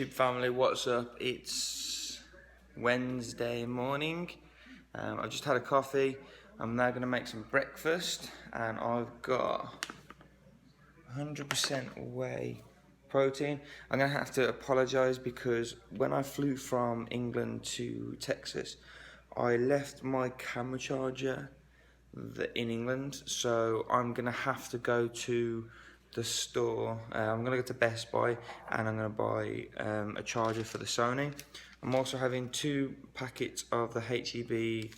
YouTube family, what's up? It's Wednesday morning. I've just had a coffee. I'm now going to make some breakfast, and I've got 100% whey protein. I'm going to have to apologise because when I flew from England to Texas, I left my camera charger in England, so I'm going to have to go to the store. I'm going to go to Best Buy and I'm going to buy a charger for the Sony. I'm also having 2 packets of the HEB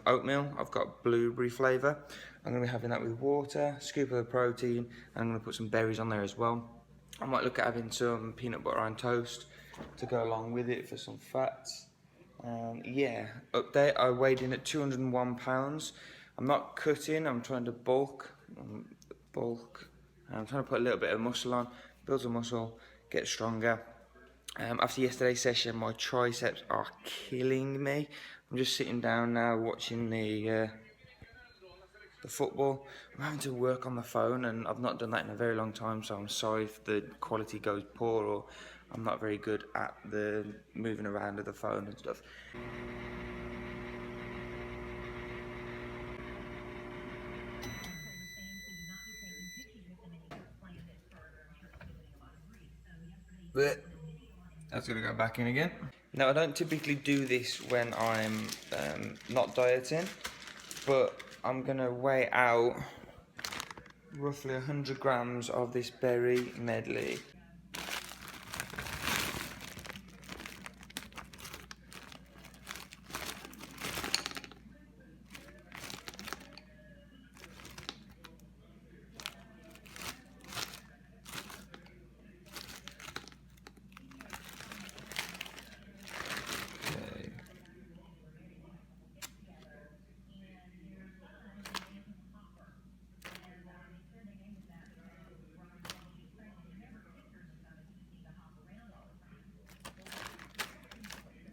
oatmeal. I've got blueberry flavour. I'm going to be having that with water, scoop of the protein, and I'm going to put some berries on there as well. I might look at having some peanut butter on toast to go along with it for some fats. Yeah, update, I weighed in at 201 pounds. I'm not cutting, I'm trying to bulk. I'm trying to put a little bit of muscle on, build some muscle, get stronger. After yesterday's session, my triceps are killing me. I'm just sitting down now watching the football. I'm having to work on the phone, and I've not done that in a very long time, so I'm sorry if the quality goes poor or I'm not very good at the moving around of the phone and stuff. But that's gonna go back in again. Now, I don't typically do this when I'm not dieting, but I'm gonna weigh out roughly 100 grams of this berry medley.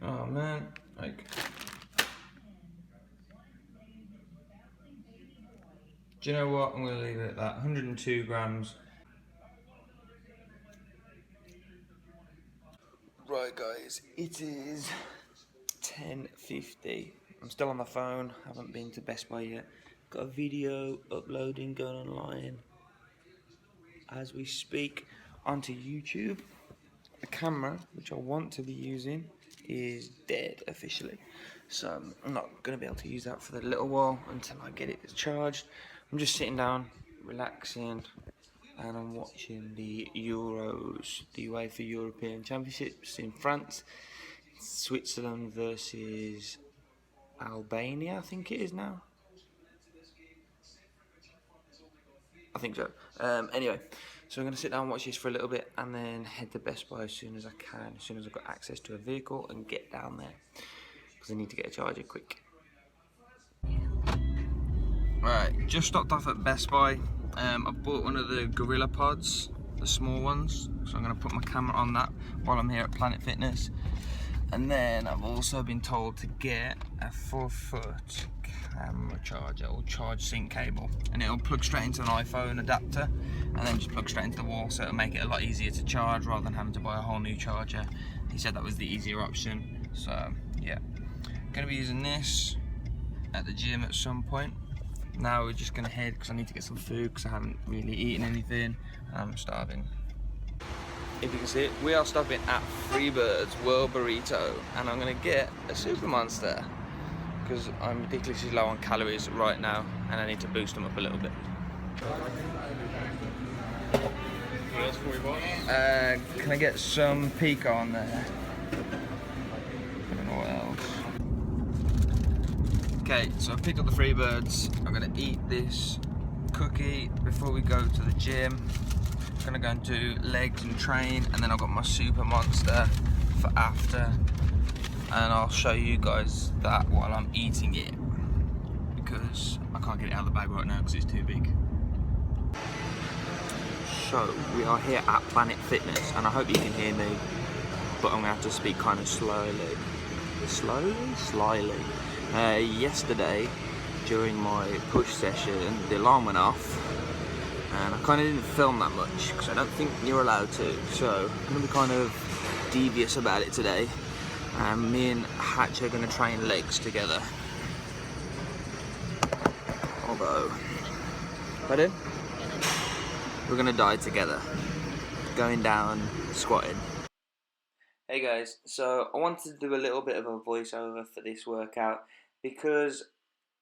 Oh man, like, do you know what? I'm gonna leave it at that. 102 grams. Right, guys, it is 10:50. I'm still on my phone. Haven't been to Best Buy yet. Got a video uploading going online as we speak onto YouTube. The camera, which I want to be using, is dead officially, so I'm not going to be able to use that for the little while until I get it charged. I'm just sitting down, relaxing, and I'm watching the Euros, the UEFA European Championships in France. Switzerland versus Albania, I think it is now. I think so. Anyway, so I'm going to sit down and watch this for a little bit and then head to Best Buy as soon as I can, as soon as I've got access to a vehicle, and get down there because I need to get a charger quick. Right, just stopped off at Best Buy. I bought one of the Gorilla Pods, the small ones, so I'm going to put my camera on that while I'm here at Planet Fitness. And then I've also been told to get a 4-foot camera charger or charge sync cable, and it'll plug straight into an iPhone adapter and then just plug straight into the wall, so it'll make it a lot easier to charge rather than having to buy a whole new charger. He said that was the easier option, so yeah. Gonna be using this at the gym at some point. Now we're just gonna head because I need to get some food because I haven't really eaten anything and I'm starving. If you can see it, we are stopping at Freebirds World Burrito, and I'm gonna get a Super Monster because I'm ridiculously low on calories right now and I need to boost them up a little bit. What else for you, boss? Can I get some pico on there? I don't know what else. Okay, so I picked up the Freebirds. I'm gonna eat this cookie before we go to the gym. I'm gonna go and do legs and train, and then I've got my Super Monster for after, and I'll show you guys that while I'm eating it because I can't get it out of the bag right now because it's too big. So we are here at Planet Fitness, and I hope you can hear me, but I'm gonna have to speak kind of slowly. Slyly. Yesterday during my push session, the alarm went off and I kind of didn't film that much because I don't think you're allowed to, so I'm going to be kind of devious about it today. Me and Hatch are going to train legs together. Although, pardon? We're going to die together. Going down, squatting. Hey guys, so I wanted to do a little bit of a voiceover for this workout because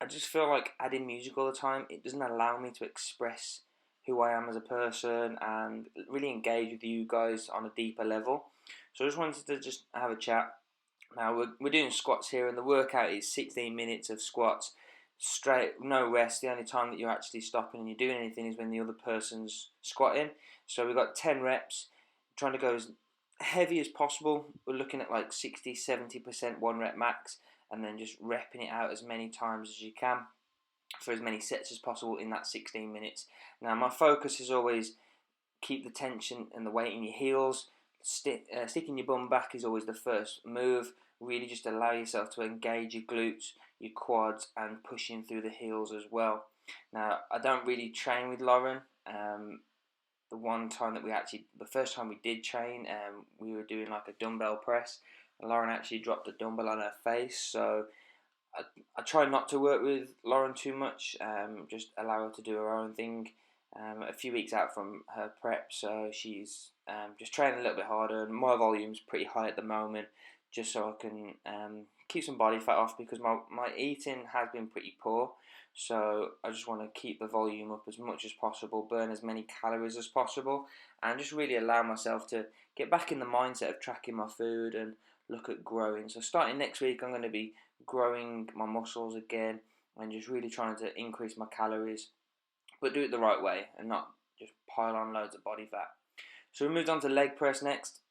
I just feel like adding music all the time, it doesn't allow me to express who I am as a person and really engage with you guys on a deeper level. So I just wanted to just have a chat. Now we're doing squats here, and the workout is 16 minutes of squats, straight, no rest. The only time that you're actually stopping and you're doing anything is when the other person's squatting. So we've got 10 reps, trying to go as heavy as possible. We're looking at like 60-70% 1 rep max, and then just repping it out as many times as you can for as many sets as possible in that 16 minutes. Now my focus is always keep the tension and the weight in your heels. Sticking your bum back is always the first move. Really just allow yourself to engage your glutes, your quads, and pushing through the heels as well. Now I don't really train with Lauren. The first time we did train, we were doing like a dumbbell press, and Lauren actually dropped a dumbbell on her face. So I try not to work with Lauren too much, just allow her to do her own thing. A few weeks out from her prep, so she's just training a little bit harder, and my volume's pretty high at the moment, just so I can keep some body fat off, because my eating has been pretty poor. So I just want to keep the volume up as much as possible, burn as many calories as possible, and just really allow myself to get back in the mindset of tracking my food and look at growing. So starting next week, I'm going to be growing my muscles again and just really trying to increase my calories, but do it the right way and not just pile on loads of body fat. So we moved on to leg press next,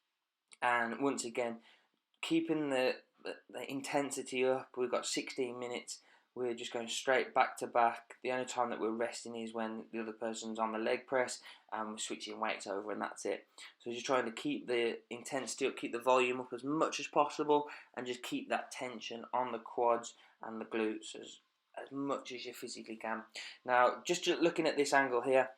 and once again, keeping the intensity up. We've got 16 minutes. We're just going straight back to back. The only time that we're resting is when the other person's on the leg press, and we're switching weights over, and that's it. So just trying to keep the intensity up, keep the volume up as much as possible, and just keep that tension on the quads and the glutes as much as you physically can. Now, just looking at this angle here,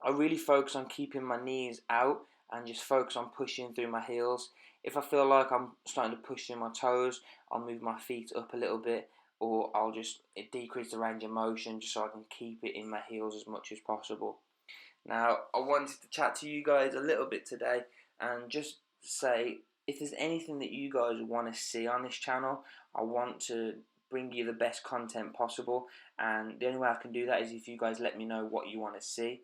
I really focus on keeping my knees out and just focus on pushing through my heels. If I feel like I'm starting to push through my toes, I'll move my feet up a little bit, or I'll just decrease the range of motion just so I can keep it in my heels as much as possible. Now, I wanted to chat to you guys a little bit today and just say, if there's anything that you guys want to see on this channel, I want to bring you the best content possible, and the only way I can do that is if you guys let me know what you want to see.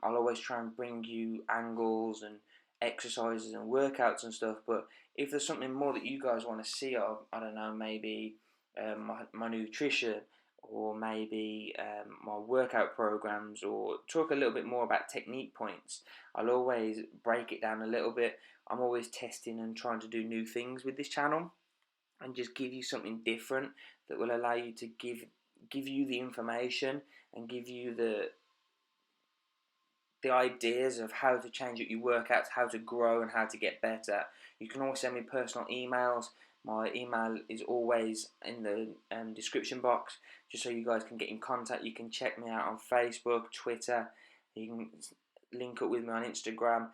I'll always try and bring you angles and exercises and workouts and stuff, but if there's something more that you guys want to see of, I don't know, maybe my nutrition, or maybe my workout programs, or talk a little bit more about technique points, I'll always break it down a little bit. I'm always testing and trying to do new things with this channel and just give you something different that will allow you to give you the information and give you the ideas of how to change up your workouts, how to grow and how to get better. You can always send me personal emails. My email is always in the description box, just so you guys can get in contact. You can check me out on Facebook, Twitter. You can link up with me on Instagram.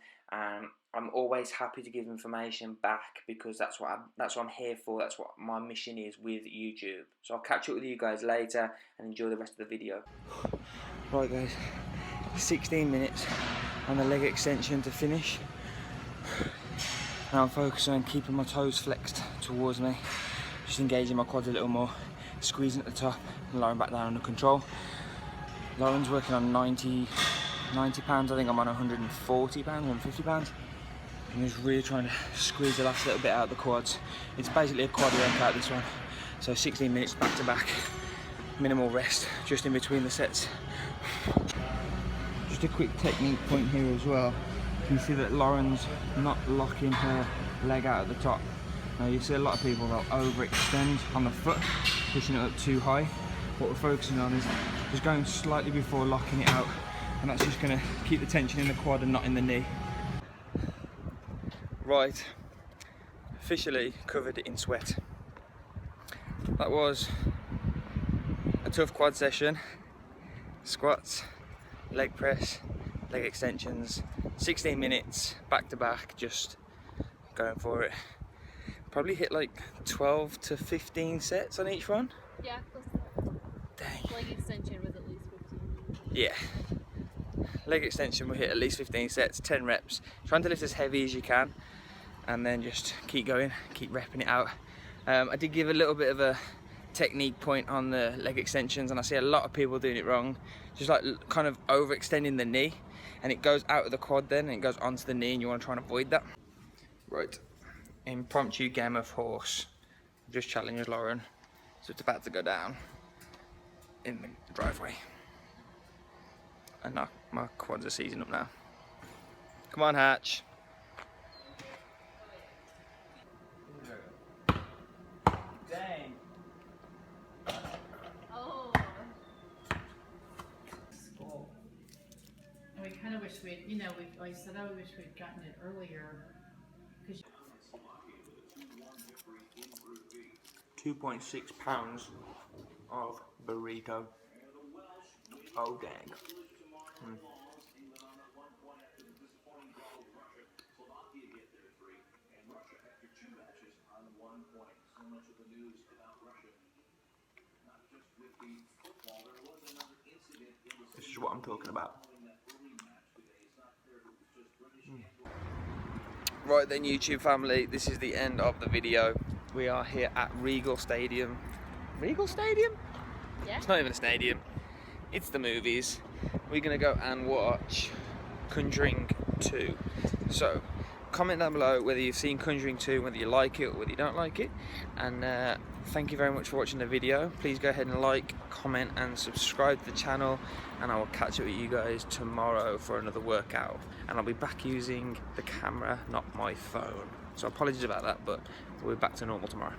I'm always happy to give information back, because that's what I'm here for. That's what my mission is with YouTube. So I'll catch up with you guys later and enjoy the rest of the video. Right guys, 16 minutes on the leg extension to finish. Now I'm focusing on keeping my toes flexed towards me, just engaging my quads a little more, squeezing at the top and lowering back down under control. Lauren's working on 90 pounds, I think I'm on 140 pounds, 150 pounds. I'm just really trying to squeeze the last little bit out of the quads. It's basically a quad workout, this one. So 16 minutes back to back, minimal rest just in between the sets. Just a quick technique point here as well. You can see that Lauren's not locking her leg out at the top. Now you see a lot of people, they'll overextend on the foot, pushing it up too high. What we're focusing on is just going slightly before locking it out, and that's just going to keep the tension in the quad and not in the knee. Right, officially covered in sweat. That was a tough quad session. Squats, leg press, leg extensions, 16 minutes back to back, just going for it. Probably hit like 12 to 15 sets on each one. Yeah, close to that. Dang. Leg extension was at least 15. Yeah. Leg extension will hit at least 15 sets, 10 reps. Trying to lift as heavy as you can and then just keep going, keep repping it out. I did give a little bit of a technique point on the leg extensions, and I see a lot of people doing it wrong. Just like kind of overextending the knee, and it goes out of the quad then and it goes onto the knee, and you want to try and avoid that. Right, impromptu game of horse. Just challenged Lauren, so it's about to go down in the driveway. And my quads are seizing up now. Come on, Hatch. Dang. Oh. School. And we kind of wish we'd, you know, I said, I wish we'd gotten it earlier. 2.6 pounds of burrito. Oh dang. This is what I'm talking about. Right then, YouTube family, this is the end of the video. We are here at Regal Stadium. Regal Stadium? Yeah. It's not even a stadium. It's the movies. We're gonna go and watch Conjuring 2. So, comment down below whether you've seen Conjuring 2, whether you like it or whether you don't like it. And thank you very much for watching the video. Please go ahead and like, comment and subscribe to the channel, and I will catch up with you guys tomorrow for another workout. And I'll be back using the camera, not my phone. So apologies about that, but we'll be back to normal tomorrow.